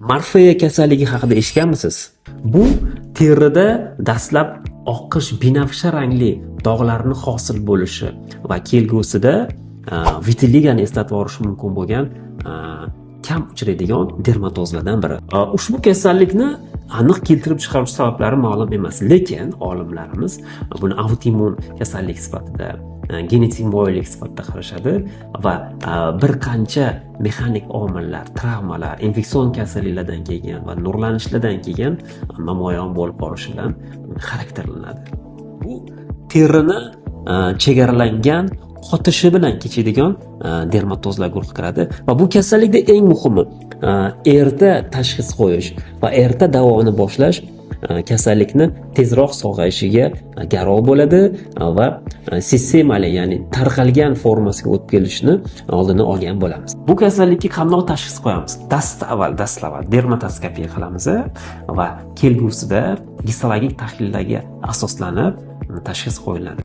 Morfeya kasalligi haqida eshitganmisiz? Bu terida dastlab oqish binafsha rangli dog'larni hosil bo'lishi va kelgusida vitiligani eslatib yuborishi mumkin bo'lgan kam uchraydigan dermatozlardan biri. Ushbu kasallikni aniq keltirib chiqaruvchi sabablari ma'lum emas, lekin olimlarimiz buni autoimmun kasallik sifatida, genetik moyillik sifatida qarashadi va bir qancha mexanik omillar, travmalar, infeksion kasalliklardan kelgan va nurlanishlardan kelgan namoyon bo'lib qolishi bilan xarakterlanadi. Bu terini chegaralangan qotishi bilan kechadigan dermatozlar guruhiga kiradi va bu kasallikda eng muhimi erta tashxis qo'yish va erta davoni boshlash kasallikni tezroq sog'ayishiga garov bo'ladi va sistemali, ya'ni tarqalgan formasiga o'tib kelishini oldini olgan bo'lamiz. Bu kasallikka qanday tashxis qo'yamiz? Dastlab dermatoskopiya qilamiz va kelgusida gistologik tahlillarga asoslanib tashxis qo'yiladi.